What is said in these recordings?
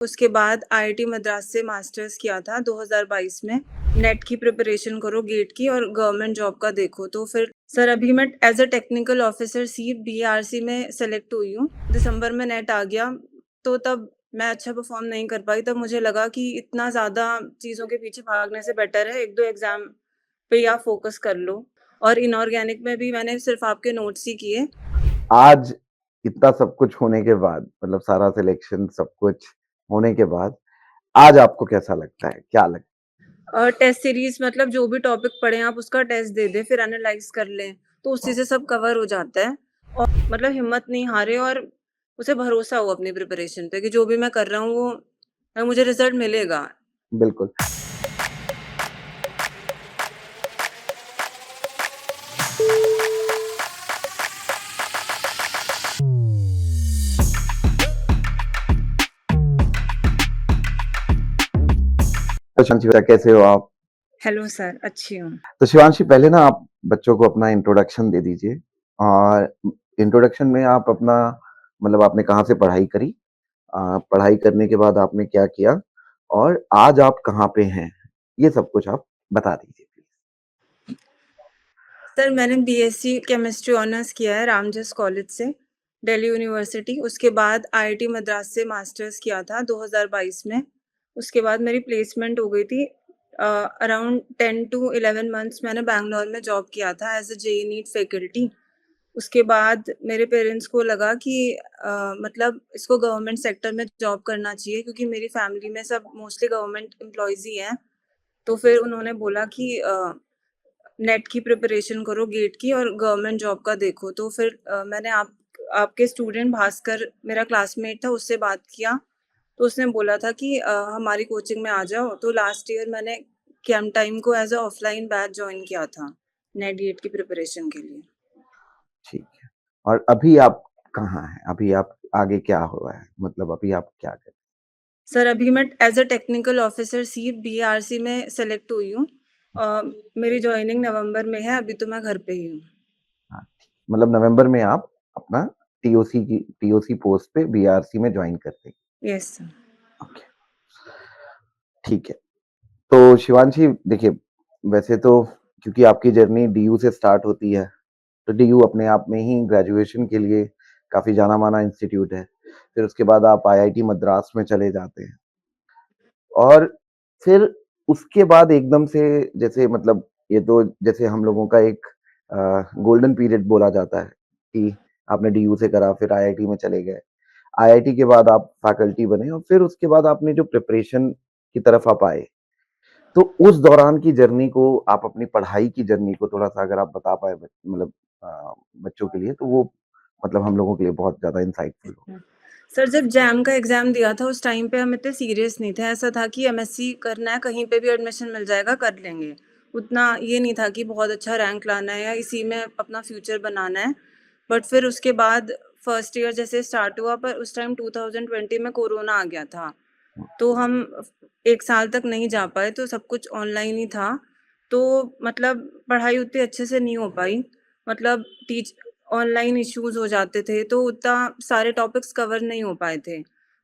उसके बाद आईआईटी मद्रास से मास्टर्स किया था 2022 में। नेट की प्रिपरेशन करो, गेट की, और गवर्नमेंट जॉब का देखो। तो फिर सर अभी मैं as a technical officer C BRC में सेलेक्ट हुई हूँ। दिसंबर में नेट आ गया, तो तब मैं अच्छा परफॉर्म नहीं कर पाई। तब मुझे लगा कि इतना ज़्यादा चीज़ों के पीछे भागने से बेटर है 1-2 एग्ज़ाम पे ही आप फोकस कर लो। और इनऑर्गेनिक में भी मैंने सिर्फ आपके नोट्स ही किए। आज इतना सब कुछ होने के बाद मतलब सारा सिलेक्शन सब कुछ होने के बाद आज आपको कैसा लगता है? क्या लगता टेस्ट सीरीज मतलब जो भी टॉपिक पढ़े आप उसका टेस्ट दे दें, फिर एनालाइज कर लें, तो उसी से सब कवर हो जाता है। और मतलब हिम्मत नहीं हारे, और उसे भरोसा हो अपनी प्रिपरेशन पे कि जो भी मैं कर रहा हूँ वो मुझे रिजल्ट मिलेगा। है? बिल्कुल। तो शिवांशी बेटा कैसे हो आप? हेलो सर, अच्छी हूँ। तो शिवांशी पहले ना आप बच्चों को अपना इंट्रोडक्शन दे दीजिए और इंट्रोडक्शन में आप अपना मतलब आपने कहाँ से पढ़ाई करी? पढ़ाई करने के बाद आपने क्या किया? और आज आप कहाँ पे हैं? ये सब कुछ आप बता दीजिए प्लीज़। सर मैंने बीएससी केमिस्ट्री ऑनर्स किया है रामजस कॉलेज से, दिल्ली यूनिवर्सिटी। उसके बाद आईआईटी मद्रास से मास्टर्स किया था 2022 में। उसके बाद मेरी प्लेसमेंट हो गई थी। अराउंड 10 टू 11 मंथ्स मैंने बैंगलोर में जॉब किया था as a JEE NEET faculty. उसके बाद मेरे पेरेंट्स को लगा कि मतलब इसको गवर्नमेंट सेक्टर में जॉब करना चाहिए, क्योंकि मेरी फैमिली में सब मोस्टली गवर्नमेंट एम्प्लॉयज़ ही हैं। तो फिर उन्होंने बोला कि नेट की प्रिपरेशन करो, गेट की, और गवर्नमेंट जॉब का देखो। तो फिर मैंने आपके स्टूडेंट भास्कर, मेरा क्लासमेट था, उससे बात किया। तो उसने बोला था कि हमारी कोचिंग में आ जाओ। तो लास्ट ईयर मैंने कैंप टाइम को as a offline batch join किया था नेट गेट की प्रिपरेशन के लिए। ठीक है। और अभी आप कहाँ हैं? अभी आप आगे क्या हुआ है? मतलब अभी आप क्या कर सर अभी मैं as a technical officer C BRC में सेलेक्ट हुई हूँ। मेरी ज्वाइनिंग नवंबर में है, अभी तो मैं घर पे ही हूँ। हाँ, ठीक। मतलब नवंबर में आप अपना टीओसी पोस्ट पे बीआरसी में जॉइन करते हैं। Yes sir. ओके, ठीक है। तो शिवांशी देखिए, वैसे तो क्योंकि आपकी जर्नी डीयू से स्टार्ट होती है, तो डीयू अपने आप में ही ग्रेजुएशन के लिए काफ़ी जाना-माना इंस्टीट्यूट है। फिर उसके बाद आप आईआईटी मद्रास में चले जाते हैं और फिर उसके बाद एकदम से जैसे मतलब ये तो जैसे हम लोगों का एक गोल्डन पीरियड बोला जाता है कि आपने डीयू से करा, फिर आईआईटी में चले गए। आईआईटी के बाद आप फैकल्टी बने और फिर उसके बाद आपने जो प्रिपरेशन की तरफ आप आए, तो उस दौरान की जर्नी को आप अपनी पढ़ाई की जर्नी को थोड़ा-सा अगर आप बता पाएँ मतलब बच्चों के लिए तो वो मतलब हम लोगों के लिए बहुत ज़्यादा इंसाइटफुल होगा। सर जब जैम का एग्ज़ाम दिया था उस टाइम पे हम इतने सीरियस नहीं थे। ऐसा था कि एमएससी करना है, कहीं पे भी एडमिशन मिल जाएगा, कर लेंगे। उतना ये नहीं था कि बहुत अच्छा रैंक लाना है या इसी में अपना फ्यूचर बनाना है। बट फिर उसके बाद फर्स्ट ईयर जैसे स्टार्ट हुआ, पर उस टाइम 2020 में कोरोना आ गया था। तो हम 1 साल तक नहीं जा पाए, तो सब कुछ ऑनलाइन ही था। तो मतलब पढ़ाई उतनी अच्छे से नहीं हो पाई। मतलब टीच ऑनलाइन इश्यूज़ हो जाते थे, तो उतना सारे टॉपिक्स कवर नहीं हो पाए थे।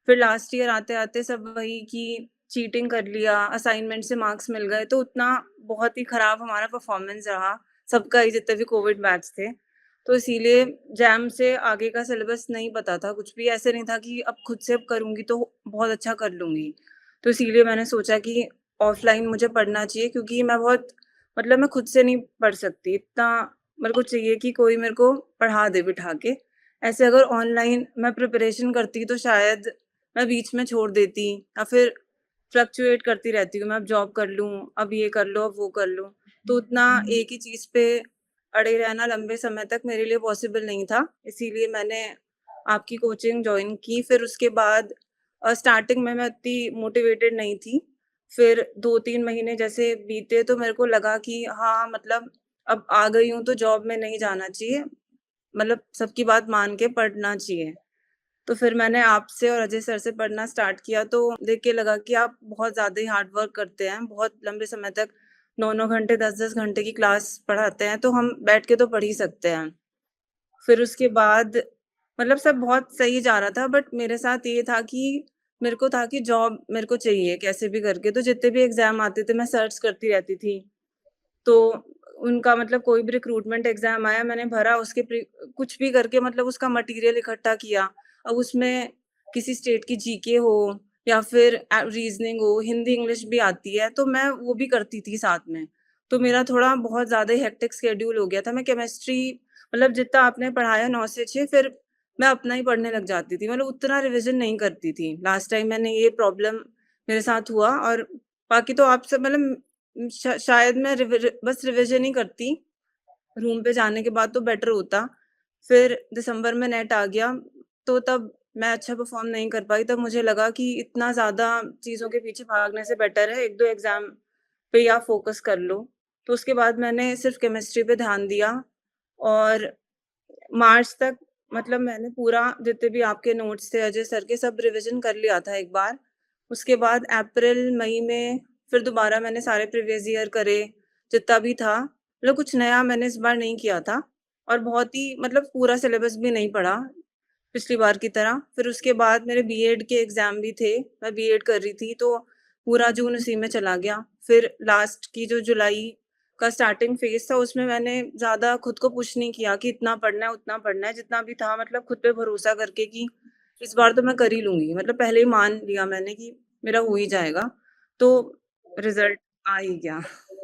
फिर लास्ट ईयर आते-आते सब वही कि चीटिंग कर लिया, असाइनमेंट से मार्क्स मिल गए, तो उतना बहुत ही खराब हमारा परफॉर्मेंस रहा, सबका ही, जितने भी कोविड बैच थे। तो इसीलिए जैम से आगे का सिलेबस नहीं पता था, कुछ भी ऐसे नहीं था कि अब खुद से अब करूँगी तो बहुत अच्छा कर लूँगी। तो इसीलिए मैंने सोचा कि ऑफ़लाइन मुझे पढ़ना चाहिए, क्योंकि मैं बहुत मतलब मैं खुद से नहीं पढ़ सकती, इतना मेरे को चाहिए कि कोई मेरे को पढ़ा दे बिठा के। ऐसे अगर ऑनलाइन मैं प्रिपरेशन करती तो शायद मैं बीच में छोड़ देती, या फिर फ्लक्चुएट करती रहती हूँ, मैं अब जॉब कर लूँ, अब ये कर लो, अब वो कर लूँ। तो उतना एक ही चीज़ पे अड़े रहना लंबे समय तक मेरे लिए पॉसिबल नहीं था। इसीलिए मैंने आपकी कोचिंग जॉइन की। फिर उसके बाद स्टार्टिंग में मैं इतनी मोटिवेटेड नहीं थी। फिर 2-3 महीने जैसे बीते तो मेरे को लगा कि हाँ, मतलब अब आ गई हूँ तो जॉब में नहीं जाना चाहिए। मतलब सबकी बात मान के पढ़ना चाहिए। तो फिर मैंने आपसे और अजय सर से पढ़ना स्टार्ट किया, तो देख के लगा कि आप बहुत ज़्यादा ही हार्ड वर्क करते हैं। बहुत लंबे समय तक 9-9 घंटे, 10-10 घंटे की क्लास पढ़ाते हैं, तो हम बैठ के तो पढ़ ही सकते हैं। फिर उसके बाद मतलब सब बहुत सही जा रहा था, बट मेरे साथ ये था कि मेरे को था कि जॉब मेरे को चाहिए कैसे भी करके, तो जितने भी एग्ज़ाम आते थे मैं सर्च करती रहती थी। तो उनका मतलब कोई भी रिक्रूटमेंट एग्ज़ाम आया, मैंने भरा उसके प्री कुछ भी करके मतलब उसका मटीरियल इकट्ठा किया। अब उसमें किसी स्टेट की जीके हो या फिर रीज़निंग हो, हिंदी इंग्लिश भी आती है, तो मैं वो भी करती थी साथ में। तो मेरा थोड़ा बहुत ज़्यादा ही हेक्टिक शेड्यूल हो गया था। मैं केमिस्ट्री मतलब जितना आपने पढ़ाया 9 से 6, फिर मैं अपना ही पढ़ने लग जाती थी। मतलब उतना रिविज़न नहीं करती थी। लास्ट टाइम मैंने ये प्रॉब्लम मेरे साथ हुआ, और बाकी तो आपसे मतलब शायद मैं बस रिविज़न ही करती, रूम पे जाने के बाद तो बेटर होता। फिर दिसंबर में नेट आ गया, तो तब मैं अच्छा परफ़ॉर्म नहीं कर पाई। तब मुझे लगा कि इतना ज़्यादा चीज़ों के पीछे भागने से बेटर है 1-2 एग्ज़ाम पे ही आप फ़ोकस कर लो। तो उसके बाद मैंने सिर्फ़ केमिस्ट्री पे ध्यान दिया, और मार्च तक मतलब मैंने पूरा जितने भी आपके नोट्स थे अजय सर के, सब रिवीजन कर लिया था एक बार। उसके बाद अप्रैल मई में फिर दोबारा मैंने सारे प्रीवियस ईयर करे, जितना भी था। मतलब कुछ नया मैंने इस बार नहीं किया था, और बहुत ही मतलब पूरा सिलेबस भी नहीं पढ़ा पिछली बार की तरह। फिर उसके बाद मेरे बीएड के एग्ज़ाम भी थे, मैं बीएड कर रही थी, तो पूरा जून उसी में चला गया। फिर लास्ट की जो जुलाई का स्टार्टिंग फ़ेज़ था, उसमें मैंने ज़्यादा खुद को पुश नहीं किया कि इतना पढ़ना है, उतना पढ़ना है, जितना भी था मतलब खुद पे भरोसा करके कि इस बार तो मैं कर ही लूँगी। मतलब पहले ही मान लिया मैंने कि मेरा हो ही जाएगा, तो रिज़ल्ट आ ही गया।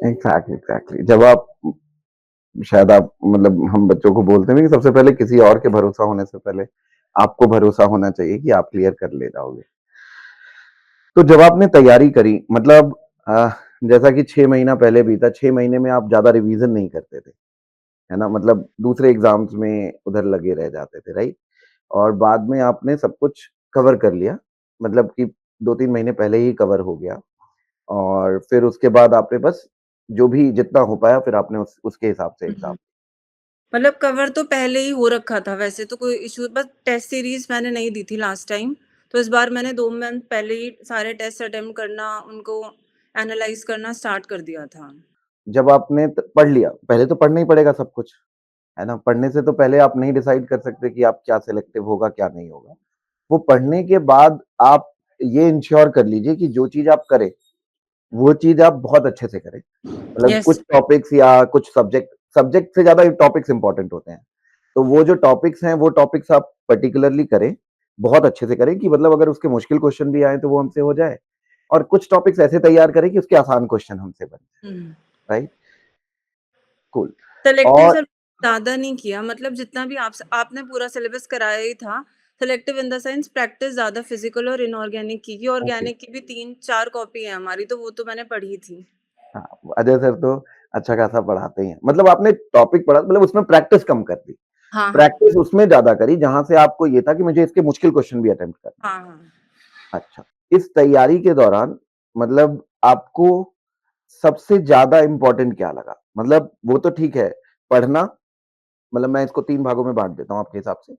Exactly, exactly. जब आप शायद आप मतलब हम बच्चों को बोलते हैं ना कि सबसे पहले किसी और के भरोसा होने से पहले आपको भरोसा होना चाहिए कि आप क्लियर कर ले जाओगे। तो जब आपने तैयारी करी मतलब जैसा कि 6 महीना पहले बीता, 6 महीने में आप ज़्यादा रिवीज़न नहीं करते थे, है ना? मतलब दूसरे एग्ज़ाम्स में उधर लगे रह जाते थे, राइट? और बाद में आपने सब कुछ कवर कर लिया, मतलब कि 2-3 महीने पहले ही कवर हो गया और फिर उसके बाद आपने बस जो भी जितना हो पाया फिर आपने उसके हिसाब से हुँ, एग्ज़ाम। हुँ। मतलब कवर तो पहले ही हो रखा था वैसे तो कोई इश्यू, बस टेस्ट सीरीज़ मैंने नहीं दी थी लास्ट टाइम। तो इस बार मैंने 2 मंथ पहले ही सारे टेस्ट अटेम्प्ट करना, उनको एनालाइज़ करना स्टार्ट कर दिया था। जब आपने पढ़ लिया, पहले तो पढ़ना ही पड़ेगा सब कुछ, है ना? पढ़ने से तो पहले आप नहीं डिसाइड कर सकते कि आप क्या सिलेक्टिव होगा, क्या नहीं होगा। वो पढ़ने के बाद आप ये इंश्योर कर लीजिए कि जो चीज़ आप करें, वो चीज़ आप बहुत अच्छे से करें। मतलब यस। कुछ टॉपिक्स या कुछ सब्जेक्ट सब्जेक्ट से ज़्यादा टॉपिक्स इम्पोर्टेंट होते हैं। तो वो जो टॉपिक्स हैं, वो टॉपिक्स आप पर्टिकुलरली करें, बहुत अच्छे से करें कि मतलब अगर उसके मुश्किल क्वेश्चन भी आएँ, तो वो हमसे हो जाए और कुछ टॉपिक्स ऐसे तैयार करें कि उसके आसान क्वेश्चन हमसे बन जाए, हुँ। राइट? कूल सेलेक्टिव और सर ज़्यादा नहीं किया, मतलब जितना भी आपने पूरा सिलेबस कराया ही था। Selective in the sense practice ज़्यादा फिज़िकल और इनऑर्गेनिक की, ओके, ऑर्गेनिक की भी 3-4 कॉपी है हमारी, तो वो तो मैंने पढ़ी थी। हाँ, अजय सर तो अच्छा खासा पढ़ाते ही हैं। मतलब आपने टॉपिक पढ़ा मतलब उसमें प्रैक्टिस कम कर दी। हाँ, हाँ। प्रैक्टिस उसमें ज़्यादा करी जहाँ से आपको ये था कि मुझे इसके मुश्किल क्वेश्चन भी अटेम्प्ट करने हाँ, हाँ। हैं। अच्छा, इस तैयारी के दौरान मतलब आपको सबसे ज़्यादा इम्पोर्टेंट क्या लगा? मतलब वो तो ठीक है, पढ़ना मतलब मैं इसको 3 भागों में बाँट देता हूँ आपके हिसाब से।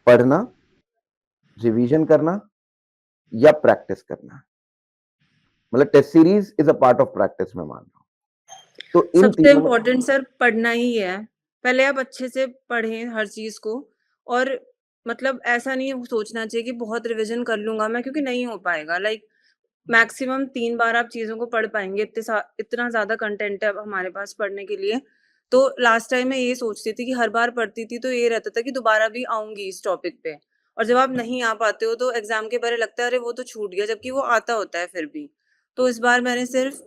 पढ़ना, रिवीज़न करना या प्रैक्टिस करना। मतलब test series is a part of practice मैं मान रहा हूँ। तो इन सबसे तीनों में इम्पोर्टेंट सर पढ़ना ही है। पहले आप अच्छे से पढ़ें हर चीज़ को, और मतलब ऐसा नहीं सोचना चाहिए कि बहुत रिविज़न कर लूँगा मैं, क्योंकि नहीं हो पाएगा। लाइक मैक्सिमम 3 बार आप चीज़ों को पढ़ पाएँगे, इतना ज़्यादा कंटेंट है अब हमारे पास पढ़ने के लिए। तो लास्ट टाइम मैं ये सोचती थी कि हर बार पढ़ती थी तो ये रहता था कि दोबारा भी आऊँगी इस टॉपिक पे, और जब आप नहीं आ पाते हो तो एग्ज़ाम के पहले लगता है अरे वो तो छूट गया, जबकि वो आता होता है फिर भी। तो इस बार मैंने सिर्फ़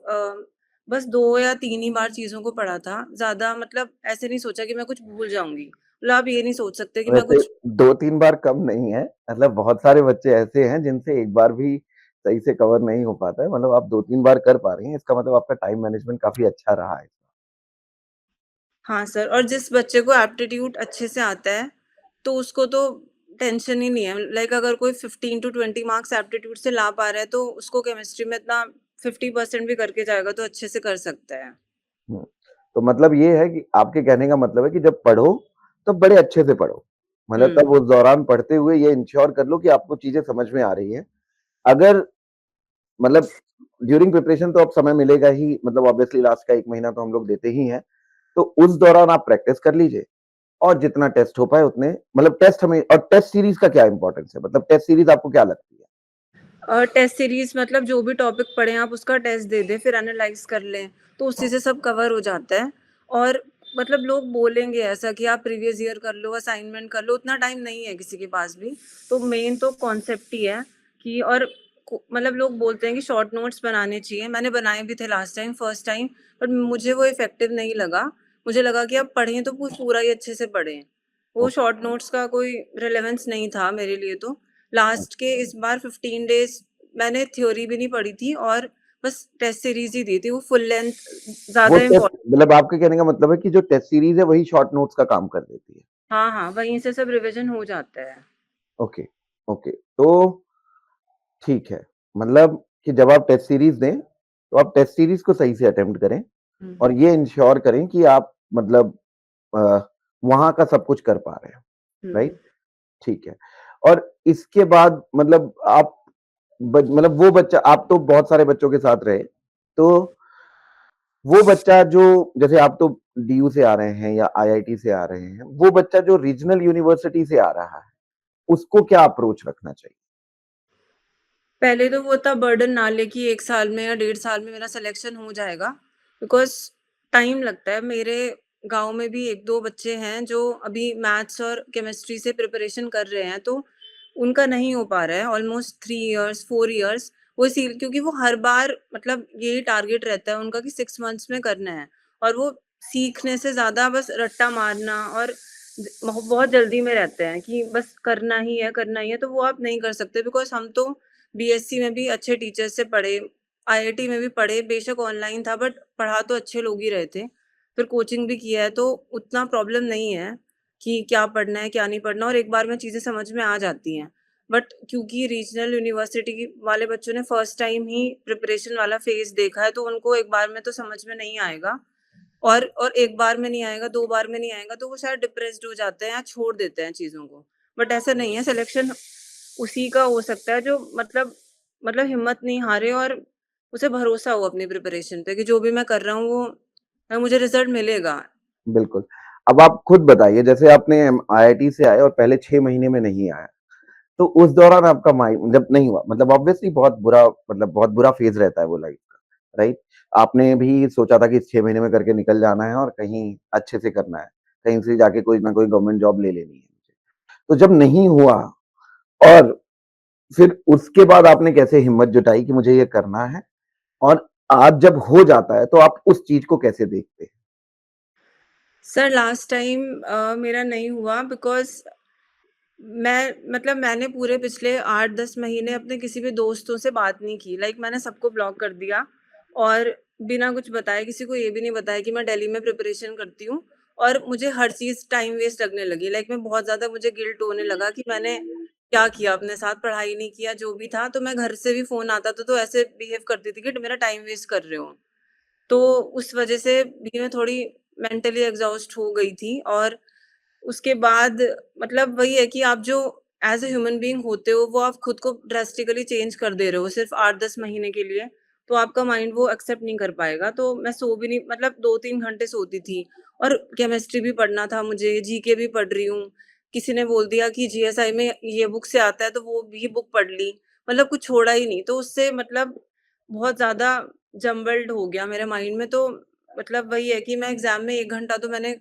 बस 2 या 3 ही बार चीज़ों को पढ़ा था। ज़्यादा मतलब ऐसे नहीं सोचा कि मैं कुछ भूल जाऊँगी। मतलब आप ये नहीं सोच सकते कि मैं वैसे कुछ 2-3 बार कम नहीं है, मतलब बहुत सारे बच्चे ऐसे हैं जिनसे एक बार भी सही से कवर नहीं हो पाता है, मतलब आप 2-3 बार कर पा रही हैं, इसका मतलब आपका टाइम मैनेजमेंट काफ़ी अच्छा रहा है। हाँ सर, और जिस बच्चे को एप्टीट्यूड अच्छे से आता है, तो उसको तो टेंशन ही नहीं है। लाइक अगर कोई 15 टू 20 मार्क्स एप्टीट्यूड से ला पा रहा है, तो उसको केमिस्ट्री में इतना 50% भी करके जाएगा, तो अच्छे से कर सकता है। हुँ, तो मतलब ये है कि आपके कहने का मतलब है कि जब पढ़ो, तो बड़े अच्छे से पढ़ो। मतलब हुँ। तब उस दौरान पढ़ते हुए ये इंश्योर कर लो कि आपको चीज़ें समझ में आ रही हैं। अगर मतलब ड्यूरिंग प्रिपरेशन तो अब समय मिलेगा ही, मतलब ऑब्वियसली लास्ट का 1 महीना तो हम लोग देते ही हैं। तो उस दौरान आप प्रैक्टिस कर लीजिए और जितना टेस्ट हो पाए उतने मतलब टेस्ट हमें और टेस्ट सीरीज़ का क्या इम्पोर्टेंस है? मतलब टेस्ट सीरीज़ आपको क्या लगती है? टेस्ट सीरीज़ मतलब जो भी टॉपिक पढ़ें आप उसका टेस्ट दे दें, फिर एनालाइज़ कर लें, तो उसी से सब कवर हो जाता है। और मतलब लोग बोलेंगे ऐसा कि आप प्रीवियस ईयर कर लो, असाइनमेंट कर लो, उतना टाइम नहीं है किसी के पास भी। तो मेन तो कॉन्सेप्ट ही है कि और को मतलब लोग बोलते हैं कि शॉर्ट नोट्स बनाने चाहिए, मैंने बनाए भी थे last time, first time, but मुझे वो इफ़ेक्टिव नहीं लगा। मुझे लगा कि आप पढ़ें तो पूरा ही अच्छे से पढ़ें। वो ओके, शॉर्ट नोट्स का कोई रिलेवेंस नहीं था मेरे लिए तो। लास्ट के इस बार 15 डेज़ मैंने थ्योरी भी नहीं पढ़ी थी और बस टेस्ट सीरीज़ ही दी थी, वो फुल लेंथ वो ज़्यादा टेस्ट इम्पोर्टेंट। मतलब आपके कहने का मतलब है कि जो टेस्ट सीरीज़ है वही शॉर्ट नोट्स का काम कर देती है। हाँ, हाँ, वहीं से सब रिविज़न हो जाता है। Okay, okay. तो ठीक है, मतलब कि जब आप टेस्ट सीरीज़ दें, तो आप टेस्ट सीरीज़ को सही से अटेम्प्ट करें हुँ, और हुँ। ये इंश्योर करें कि आप मतलब अ, वहाँ का सब कुछ कर पा रहे हैं, हुँ। राइट? ठीक है। और इसके बाद मतलब आप मतलब वो बच्चा आप तो बहुत सारे बच्चों के साथ रहे, तो वो बच्चा जो जैसे आप तो डीयू से आ रहे हैं या आईआईटी से आ रहे हैं, वो बच्चा जो रीजनल यूनिवर्सिटी से आ रहा है, उसको क्या अप्रोच रखना चाहिए? पहले तो वो इतना बर्डन ना ले कि 1 साल में या 1.5 साल में मेरा सिलेक्शन हो जाएगा, बिकॉज़ टाइम लगता है। मेरे गाँव में भी 1-2 बच्चे हैं जो अभी मैथ्स और केमिस्ट्री से प्रिपरेशन कर रहे हैं, तो उनका नहीं हो पा रहा है ऑलमोस्ट 3 इयर्स, 4 इयर्स। वो इसी क्योंकि वो हर बार मतलब यही टारगेट रहता है उनका कि 6 मंथ्स में करना है और वो सीखने से ज़्यादा बस रट्टा मारना और बहुत जल्दी में रहते हैं कि बस करना ही है, तो वो आप नहीं कर सकते बिकॉज़ हम तो बीएससी में भी अच्छे टीचर्स से पढ़े, आईआईटी में भी पढ़े, बेशक ऑनलाइन था बट पढ़ा तो अच्छे लोग ही रहे थे। फिर कोचिंग भी किया है तो उतना प्रॉब्लम नहीं है कि क्या पढ़ना है, क्या नहीं पढ़ना और एक बार में चीज़ें समझ में आ जाती हैं। बट क्योंकि रीजनल यूनिवर्सिटी वाले बच्चों ने फर्स्ट टाइम ही प्रिपरेशन वाला फ़ेज़ देखा है तो उनको एक बार में तो समझ में नहीं आएगा और एक बार में नहीं आएगा, 2 बार में नहीं आएगा तो वो शायद डिप्रेस्ड हो जाते हैं या छोड़ देते हैं चीज़ों को। बट ऐसा नहीं है, सिलेक्शन उसी का हो सकता है जो मतलब हिम्मत नहीं हारे और उसे भरोसा हो अपनी प्रिपरेशन पे कि जो भी मैं कर रहा हूँ वो मुझे रिज़ल्ट मिलेगा। बिल्कुल। अब आप खुद बताइए जैसे आपने आईआईटी से आए और पहले 6 महीने में नहीं आया, तो उस दौरान आपका माइंड जब नहीं हुआ मतलब ऑब्वियसली बहुत बुरा फेज़ रहता है वो लाइफ़ का, राइट? आपने भी सोचा था कि 6 महीने में करके निकल जाना है और कहीं अच्छे से करना है, कहीं से जाके कोई ना कोई गवर्नमेंट जॉब ले लेनी है मुझे। तो जब नहीं हुआ और फिर उसके बाद आपने कैसे हिम्मत जुटाई कि मुझे ये करना है? और आज जब हो जाता है तो आप उस चीज़ को कैसे देखते हैं? सर लास्ट टाइम मेरा नहीं हुआ बिकॉज़ मैंने पूरे पिछले 8-10 महीने अपने किसी भी दोस्तों से बात नहीं की। लाइक मैंने सबको ब्लॉक कर दिया और बिना कुछ बताए किसी को ये भी नहीं बताया कि मैं दिल्ली में प्रिपरेशन करती हूँ और मुझे हर चीज़ टाइम वेस्ट लगने लगी। लाइक मैं बहुत ज़्यादा मुझे गिल्ट होने लगा कि मैंने क्या किया अपने साथ, पढ़ाई नहीं किया, जो भी था। तो मैं घर से भी फ़ोन आता था तो ऐसे बिहेव करती थी कि मेरा टाइम वेस्ट कर रहे हो। तो उस वज़ह से भी मैं थोड़ी मेंटली एग्ज़ॉस्ट हो गई थी और उसके बाद मतलब वही है कि आप जो एज़ अ ह्यूमन बीइंग होते हो, वो आप खुद को ड्रास्टिकली चेंज कर दे रहे हो सिर्फ़ 8-10 महीने के लिए, तो आपका माइंड वो एक्सेप्ट नहीं कर पाएगा। तो मैं सो भी नहीं मतलब 2-3 घंटे सोती थी और केमिस्ट्री भी पढ़ना था मुझे, जीके भी पढ़ रही हूँ। किसी ने बोल दिया कि जीएसआई में ये बुक से आता है, तो वो भी बुक पढ़ ली। मतलब कुछ छोड़ा ही नहीं, तो उससे मतलब बहुत ज़्यादा जम्बल्ड हो गया मेरे माइंड में। तो मतलब वही है कि मैं एग्ज़ाम में 1 घंटा तो मैंने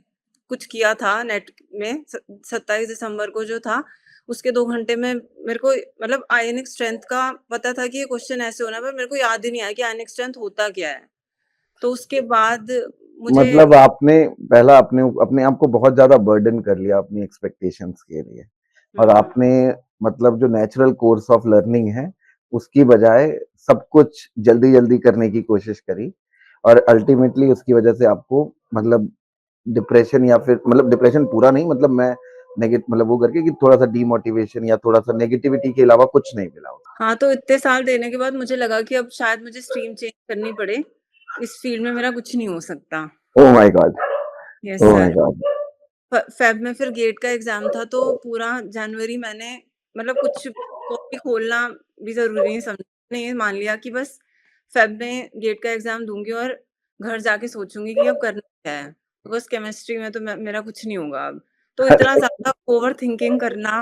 कुछ किया था नेट में 27 दिसंबर को जो था, उसके 2 घंटे में मेरे को मतलब आयनिक स्ट्रेंथ का पता था कि ये क्वेश्चन ऐसे होना है, पर मेरे को याद ही नहीं आया कि आयनिक स्ट्रेंथ होता क्या है? तो उसके बाद मुझे मतलब आपने पहला अपने अपने आप को बहुत ज़्यादा बर्डन कर लिया अपनी एक्सपेक्टेशंस के लिए और हुँ, आपने मतलब जो नेचुरल कोर्स ऑफ लर्निंग है, उसकी बजाय सब कुछ जल्दी-जल्दी करने की कोशिश करी और अल्टीमेटली उसकी वजह से आपको मतलब डिप्रेशन या फिर मतलब डिप्रेशन पूरा नहीं मतलब मैं मतलब वो करके कि थोड़ा-सा डिमोटिवेशन या थोड़ा-सा नेगेटिविटी के अलावा कुछ नहीं मिला उसका। हाँ, तो इतने साल देने के बाद मुझे लगा कि अब शायद मुझे स्ट्रीम चेंज करनी पड़े। इस फील्ड में मेरा कुछ नहीं हो सकता। Oh my God! Yes oh my sir. God! Feb में फिर गेट का एग्ज़ाम था तो पूरा जनवरी मैंने मतलब कुछ कॉपी खोलना भी ज़रूरी नहीं समझा। मैंने ये मान लिया कि बस फेब में गेट का एग्ज़ाम दूँगी और घर जाके सोचूँगी कि अब करना क्या है? बिकॉज़ केमिस्ट्री में तो मेरा कुछ नहीं होगा अब। तो इतना ज़्यादा ओवरथिंकिंग करना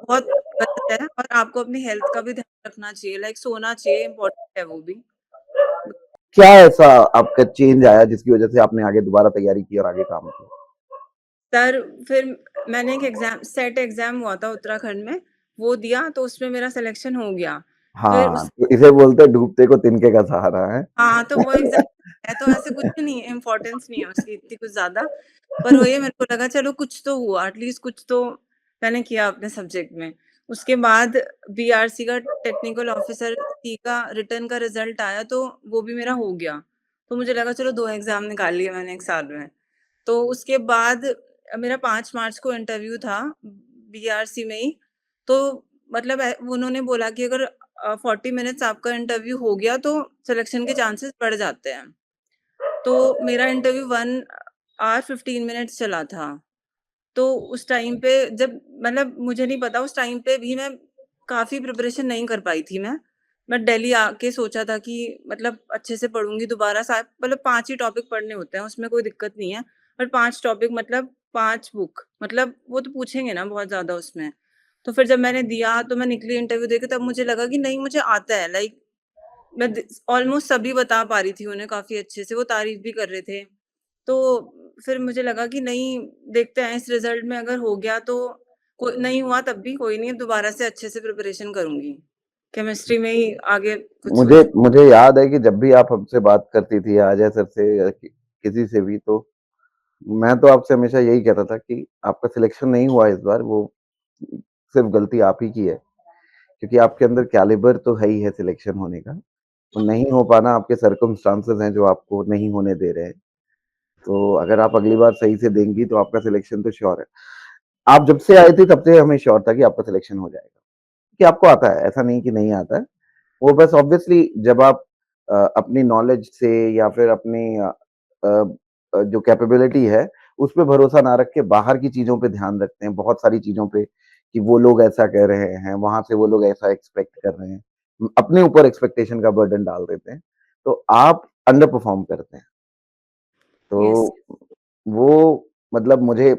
बहुत गलत है और आपको अपनी हेल्थ का भी ध्यान रखना चाहिए, लाइक सोना चाहिए, इम्पोर्टेंट है वो भी। क्या ऐसा आपका चेंज आया जिसकी वजह से आपने आगे दोबारा तैयारी की और आगे काम किया? सर फिर मैंने एक सेट एग्ज़ाम हुआ था उत्तराखंड में, वो दिया तो उसमें मेरा सिलेक्शन हो गया। फिर हाँ, उस तो इसे बोलते हैं डूबते को तिनके का सहारा है। हाँ, तो वो एग्ज़ाम है तो ऐसे कुछ भी नहीं है, इम्पोर्टेंस नहीं है उसकी इतनी कुछ ज़्यादा। पर वही है मेरे को लगा चलो कुछ तो हुआ, एटलीस्ट कुछ तो मैंने किया अपने सब्जेक्ट में। उसके बाद बीआरसी का टेक्निकल ऑफ़िसर सी का रिटन का रिज़ल्ट आया तो वो भी मेरा हो गया। तो मुझे लगा चलो 2 एग्ज़ाम निकाल लिए मैंने 1 साल में। तो उसके बाद मेरा 5 मार्च को इंटरव्यू था बीआरसी में ही। तो मतलब उन्होंने बोला कि अगर 40 मिनट्स आपका इंटरव्यू हो गया तो सिलेक्शन के चांसेस बढ़ जाते हैं। तो मेरा इंटरव्यू 1 ऑवर 15 मिनट्स चला था। तो उस टाइम पे जब मतलब मुझे नहीं पता उस टाइम पे भी मैं काफ़ी प्रिपरेशन नहीं कर पाई थी मैं। मैं दिल्ली आके सोचा था कि मतलब अच्छे से पढ़ूँगी दोबारा मतलब 5 ही टॉपिक पढ़ने होते हैं, उसमें कोई दिक्कत नहीं है। पर 5 टॉपिक मतलब 5 बुक मतलब वो तो पूछेंगे ना बहुत ज़्यादा उसमें। तो फिर जब मैंने दिया तो मैं निकली इंटरव्यू देके तब मुझे लगा कि नहीं मुझे आता है लाइक मैं ऑलमोस्ट सभी बता पा रही थी उन्हें काफ़ी अच्छे से, वो तारीफ़ भी कर रहे थे। तो फिर मुझे लगा कि नहीं देखते हैं इस रिज़ल्ट में अगर हो गया तो कोई नहीं हुआ तब भी कोई नहीं, दोबारा से अच्छे से प्रिपरेशन करूँगी। केमिस्ट्री में ही आगे कुछ मुझे सोच मुझे याद है कि जब भी आप हमसे बात करती थी अजय सर से या किसी से भी तो मैं तो आपसे हमेशा यही कहता था कि आपका सिलेक्शन नहीं हुआ इस बार वो सिर्फ गलती आप ही की है क्योंकि आपके अंदर कैलिबर तो है ही है सिलेक्शन होने का। तो नहीं हो पाना आपके सर्कमस्टांसेस हैं जो आपको नहीं होने दे रहे हैं। तो अगर आप अगली बार सही से देंगी तो आपका सिलेक्शन तो श्योर है। आप जब से आए थे तब से हमें श्योर था कि आपका सिलेक्शन हो जाएगा, कि आपको आता है, ऐसा नहीं कि नहीं आता है। वो बस ऑब्वियसली जब आप अपनी नॉलेज से या फिर अपनी जो कैपेबिलिटी है, उस पे भरोसा ना रख के बाहर की चीज़ों पे ध्यान रखते हैं, बहुत सारी चीज़ों पे कि वो लोग ऐसा कह रहे हैं, वहाँ से वो लोग ऐसा एक्सपेक्ट कर रहे हैं। अपने ऊपर एक्सपेक्टेशन का बर्डन डाल देते हैं, तो आप अंडर परफॉर्म करते हैं। यस। तो वो मतलब मुझे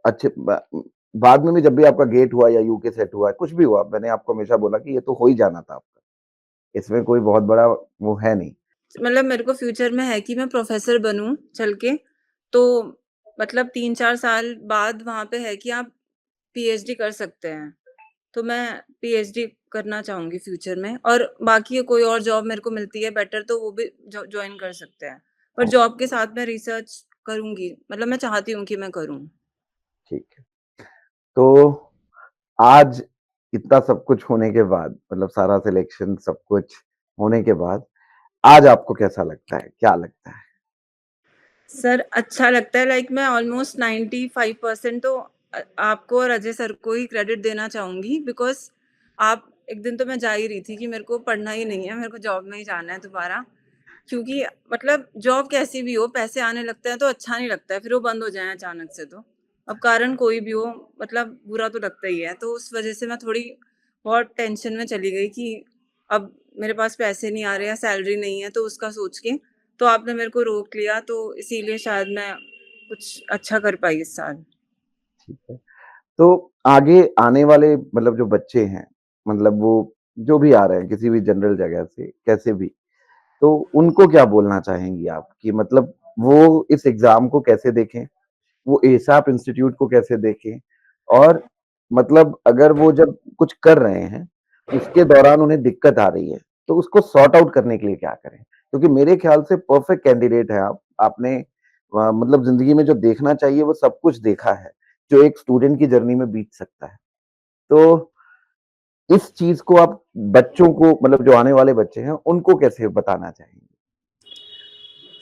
अच्छे बाद में भी जब भी आपका गेट हुआ या यूके सेट हुआ, कुछ भी हुआ, मैंने आपको हमेशा बोला कि ये तो हो ही जाना था आपका। इसमें कोई बहुत बड़ा वो है नहीं। मतलब मेरे को फ्यूचर में है कि मैं प्रोफ़ेसर बनूँ चल के, तो मतलब 3-4 साल बाद वहाँ पे है कि आप पीएचडी कर सकते हैं। तो मैं पीएचडी करना चाहूँगी फ्यूचर में और बाकी कोई और जॉब मेरे को मिलती है बेटर तो वो भी जॉइन कर सकते हैं। पर जॉब के साथ मैं रिसर्च करूँगी, मतलब मैं चाहती हूँ कि मैं करूँ। ठीक है। तो आज इतना सब कुछ होने के बाद मतलब सारा सिलेक्शन सब कुछ होने के बाद, आज आपको कैसा लगता है? क्या लगता है? सर अच्छा लगता है लाइक मैं ऑलमोस्ट 95% तो आपको और अजय सर को ही क्रेडिट देना चाहूँगी बिकॉज़ आप एक दिन तो मैं जा ही रही थी कि मेरे को पढ़ना ही नहीं है, मेरे को जॉब में ही जाना है दोबारा। क्योंकि मतलब जॉब कैसी भी हो, पैसे आने लगते हैं तो अच्छा नहीं लगता है, फिर वो बंद हो जाएँ अचानक से तो। अब कारण कोई भी हो मतलब बुरा तो लगता ही है, तो उस वज़ह से मैं थोड़ी बहुत टेंशन में चली गई कि अब मेरे पास पैसे नहीं आ रहे या सैलरी नहीं है तो उसका सोच के, तो आपने मेरे को रोक लिया तो इसीलिए शायद मैं कुछ अच्छा कर पाई इस साल। ठीक है। तो आगे आने वाले मतलब जो बच्चे हैं, मतलब वो जो भी आ रहे हैं किसी भी जनरल जगह से, कैसे भी, तो उनको क्या बोलना चाहेंगी आप कि मतलब वो इस एग्ज़ाम को कैसे देखें? वो एसाप इंस्टीट्यूट को कैसे देखें? और मतलब अगर वो जब कुछ कर रहे हैं, उसके दौरान उन्हें दिक्कत आ रही है, तो उसको सॉर्ट आउट करने के लिए क्या करें? क्योंकि मेरे ख्याल से परफेक्ट कैंडिडेट हैं आप। आपने मतलब ज़िंदगी में जो देखना चाहिए वो सब कुछ देखा है, जो एक स्टूडेंट की जर्नी में बीत सकता है। तो इस चीज़ को आप बच्चों को मतलब जो आने वाले बच्चे हैं, उनको कैसे बताना चाहेंगे?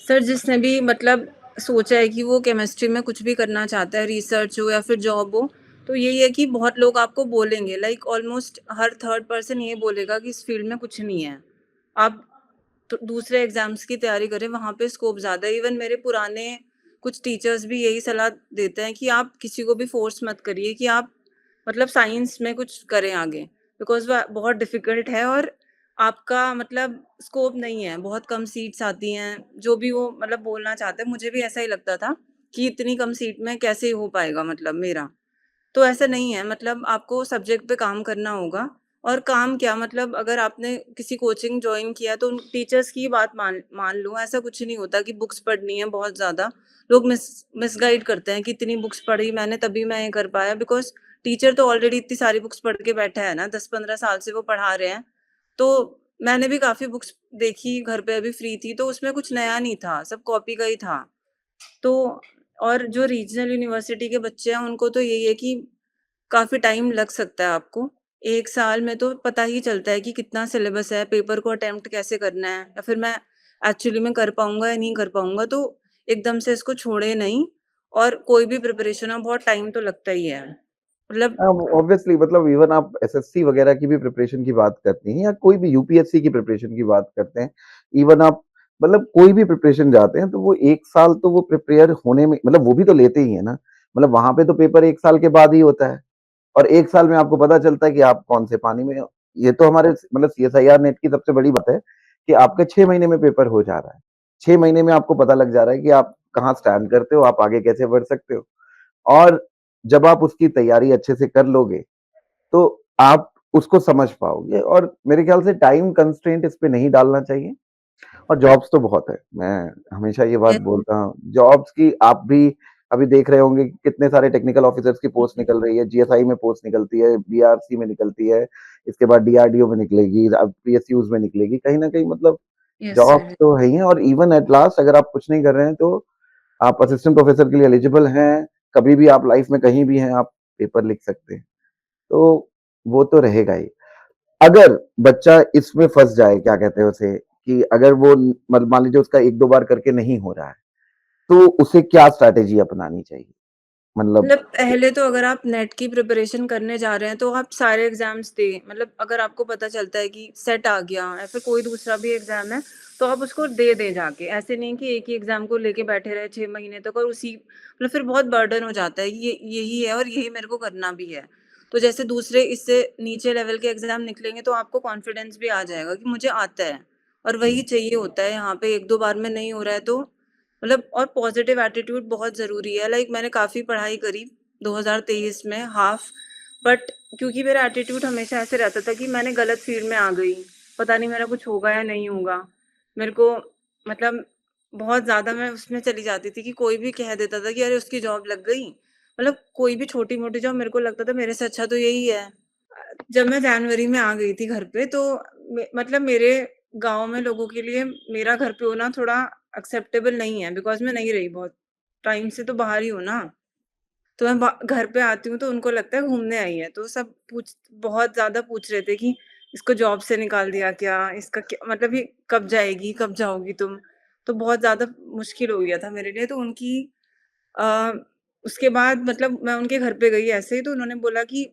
सर जिसने भी मतलब सोचा है कि वो केमिस्ट्री में कुछ भी करना चाहता है, रिसर्च हो या फिर जॉब हो, तो यही है कि बहुत लोग आपको बोलेंगे लाइक ऑलमोस्ट हर थर्ड पर्सन ये बोलेगा कि इस फील्ड में कुछ नहीं है। आप तो दूसरे एग्ज़ाम्स की तैयारी करें, वहाँ पे स्कोप ज़्यादा है। इवन मेरे पुराने कुछ टीचर्स भी यही सलाह देते हैं कि आप किसी को भी फ़ोर्स मत करिए कि आप मतलब साइंस में कुछ करें आगे, बिकॉज़ वह बहुत डिफ़िकल्ट है और आपका मतलब स्कोप नहीं है, बहुत कम सीट्स आती हैं, जो भी वो मतलब बोलना चाहते हैं, मुझे भी ऐसा ही लगता था कि इतनी कम सीट में कैसे हो पाएगा मतलब मेरा। तो ऐसा नहीं है, मतलब आपको सब्जेक्ट पे काम करना होगा। और काम क्या, मतलब अगर आपने किसी कोचिंग जॉइन किया तो उन टीचर्स की बात मान मान लो, ऐसा कुछ नहीं होता कि बुक्स पढ़नी है बहुत ज़्यादा। लोग मिसगाइड करते हैं कि इतनी बुक्स पढ़ी मैंने तभी मैं ये कर पाया, बिकॉज़ टीचर तो ऑलरेडी इतनी सारी बुक्स पढ़ के बैठा है ना, 10-15 साल से वो पढ़ा रहे हैं। तो मैंने भी काफ़ी बुक्स देखी, घर पे अभी फ्री थी, तो उसमें कुछ नया नहीं था, सब कॉपी का ही था। तो और जो रीजनल यूनिवर्सिटी के बच्चे हैं, उनको तो यही है कि काफ़ी टाइम लग सकता है आपको। 1 साल में तो पता ही चलता है कि कितना सिलेबस है, पेपर को अटेम्प्ट कैसे करना है, या फिर मैं एक्चुअली में कर पाऊँगा या नहीं कर पाऊँगा। तो एकदम से इसको छोड़े नहीं, और कोई भी प्रिपरेशन हो, बहुत टाइम तो लगता ही है। मतलब ऑब्वियसली मतलब इवन आप एसएससी वगैरह की भी प्रिपरेशन की बात करती हैं या कोई भी यूपीएससी की प्रिपरेशन की बात करते हैं, इवन आप मतलब कोई भी प्रिपरेशन जाते हैं तो वो 1 साल तो वो प्रिपेयर होने में मतलब वो भी तो लेते ही है ना। मतलब वहाँ पे तो पेपर 1 साल के बाद ही होता है और 1 साल में आपको पता चलता है कि आप कौन से पानी में हो। ये तो हमारे मतलब सीएसआईआर नेट की सबसे बड़ी बात है कि आपका 6 महीने में पेपर हो जा रहा है। 6 महीने में आपको पता लग जा रहा है कि आप कहाँ स्टैंड करते हो, आप आगे कैसे बढ़ सकते हो। और जब आप उसकी तैयारी अच्छे से कर लोगे, तो आप उसको समझ पाओगे और मेरे ख्याल से टाइम कंस्ट्रेंट इस पे नहीं डालना चाहिए और जॉब्स तो बहुत है। मैं हमेशा ये बात ये बोलता हूँ, जॉब्स की आप भी अभी देख रहे होंगे कि कितने सारे टेक्निकल ऑफिसर्स की पोस्ट निकल रही है, जीएसआई में पोस्ट निकलती है, बीआरसी में निकलती है, इसके बाद डीआरडीओ में निकलेगी, अब पीएसयूज़ में निकलेगी। कहीं न कहीं मतलब यस जॉब्स सर। तो है ही हैं और इवन एट लास्ट अगर आप कुछ नहीं कर रहे हैं तो आप असिस्टेंट प्रोफेसर के लिए एलिजिबल हैं, कभी भी आप लाइफ में कहीं भी हैं, आप पेपर लिख सकते हैं। तो वो तो रहेगा ही। अगर बच्चा इसमें फँस जाए, क्या कहते हैं उसे, कि अगर वो मतलब मान लीजिए उसका 1-2 बार करके नहीं हो रहा है, तो उसे क्या स्ट्रैटेजी अपनानी चाहिए? मतलब मतलब पहले तो अगर आप नेट की प्रिपरेशन करने जा रहे हैं, तो आप सारे एग्ज़ाम्स दें। मतलब अगर आपको पता चलता है कि सेट आ गया या फिर कोई दूसरा भी एग्ज़ाम है, तो आप उसको दे दें जाके। ऐसे नहीं कि एक ही एग्ज़ाम को लेके बैठे रहे 6 महीने तक, और उसी मतलब फिर बहुत बर्डन हो जाता है, ये यही है और यही मेरे को करना भी है। तो जैसे दूसरे इससे नीचे लेवल के एग्ज़ाम निकलेंगे, तो आपको कॉन्फिडेंस भी आ जाएगा कि मुझे आता है। और वही चाहिए होता है यहाँ पे, 1-2 बार में नहीं हो रहा है तो मतलब, और पॉजिटिव एटीट्यूड बहुत ज़रूरी है। लाइक मैंने काफ़ी पढ़ाई करी 2023 में हाफ, बट क्योंकि मेरा एटीट्यूड हमेशा ऐसे रहता था कि मैंने गलत फील्ड में आ गई, पता नहीं मेरा कुछ होगा या नहीं होगा। मेरे को मतलब बहुत ज़्यादा मैं उसमें चली जाती थी कि कोई भी कह देता था कि अरे उसकी जॉब लग गई। मतलब कोई भी छोटी-मोटी जॉब, मेरे को लगता था मेरे से अच्छा तो यही है। जब मैं जनवरी में आ गई थी घर पे, तो मतलब मेरे गाँव में लोगों के लिए मेरा घर पे होना थोड़ा एक्सेप्टेबल नहीं है, बिकॉज़ मैं नहीं रही बहुत टाइम से, तो बाहर ही हूँ ना। तो मैं घर पे आती हूँ तो उनको लगता है घूमने आई है, तो सब बहुत ज़्यादा पूछ रहे थे कि इसको जॉब से निकाल दिया क्या? इसका क्या मतलब, ये कब जाएगी, कब जाओगी तुम? तो बहुत ज़्यादा मुश्किल हो गया था मेरे लिए। तो अ, उसके बाद मतलब मैं उनके घर पे गई ऐसे ही, तो उन्होंने बोला कि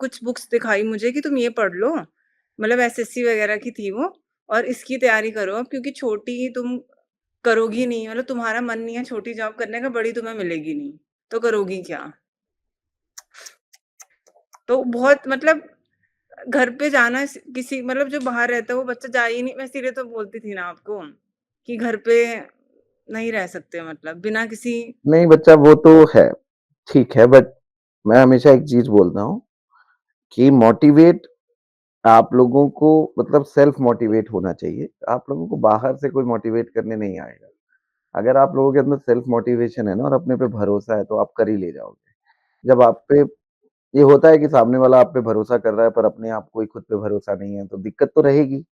कुछ बुक्स दिखाई मुझे कि तुम ये पढ़ लो। मतलब एसएससी वगैरह की थी वो, और इसकी तैयारी करो अब, क्योंकि छोटी तुम करोगी नहीं, मतलब तुम्हारा मन नहीं है छोटी जॉब करने का, बड़ी तुम्हें मिलेगी नहीं, तो करोगी क्या? तो बहुत मतलब घर पे जाना किसी मतलब जो बाहर रहता है वो बच्चा जा ही नहीं, मैं इसीलिए तो बोलती थी ना आपको कि घर पे नहीं रह सकते, मतलब बिना किसी। नहीं बच्चा वो तो है, ठीक है बट मैं हमेशा एक चीज़ बोलता हूँ कि मोटिवेट आप लोगों को मतलब सेल्फ मोटिवेट होना चाहिए। आप लोगों को बाहर से कोई मोटिवेट करने नहीं आएगा। अगर आप लोगों के अंदर सेल्फ मोटिवेशन है ना और अपने पे भरोसा है तो आप कर ही ले जाओगे। जब आप पे ये होता है कि सामने वाला आप पे भरोसा कर रहा है पर अपने आप को ही खुद पे भरोसा नहीं है तो दिक्कत तो रहेगी,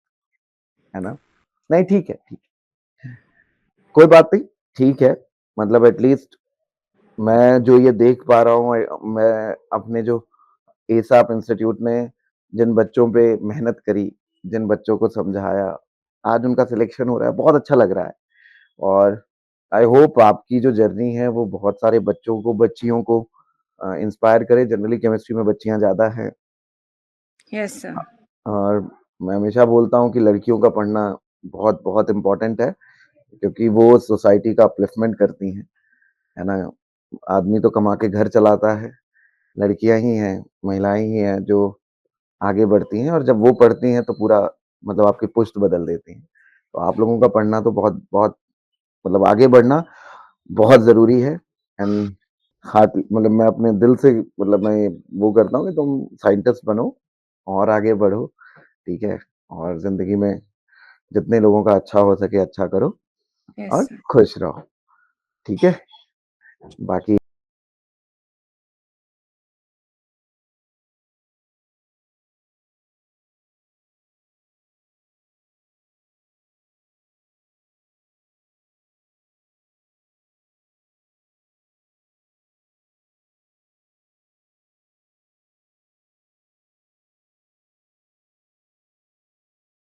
है ना? नहीं ठीक है, ठीक है। कोई बात नहीं, ठीक है। मतलब एट लीस्ट मैं जो ये देख पा रहा हूँ मैं अपने जो एसाप इंस्टीट्यूट ने जिन बच्चों पे मेहनत करी, जिन बच्चों को समझाया, आज उनका सिलेक्शन हो रहा है, बहुत अच्छा लग रहा है। और आई होप आपकी जो जर्नी है वो बहुत सारे बच्चों को, बच्चियों को इंस्पायर करे। जनरली केमिस्ट्री में बच्चियाँ ज़्यादा हैं यस सर। और मैं हमेशा बोलता हूँ कि लड़कियों का पढ़ना बहुत-बहुत इम्पोर्टेंट है क्योंकि वो सोसाइटी का अपलिफ्टमेंट करती हैं, है ना? आदमी तो कमा के घर चलाता है, लड़कियाँ ही हैं, महिलाएँ ही हैं जो आगे बढ़ती हैं और जब वो पढ़ती हैं तो पूरा मतलब आपकी पुश्त बदल देती हैं। तो आप लोगों का पढ़ना तो बहुत बहुत मतलब आगे बढ़ना बहुत ज़रूरी है एंड हार्ट मतलब मैं अपने दिल से मतलब मैं वो करता हूँ कि तुम साइंटिस्ट बनो और आगे बढ़ो, ठीक है? और ज़िंदगी में जितने लोगों का अच्छा हो सके अच्छा करो यस और सर। खुश रहो, ठीक है? बाकी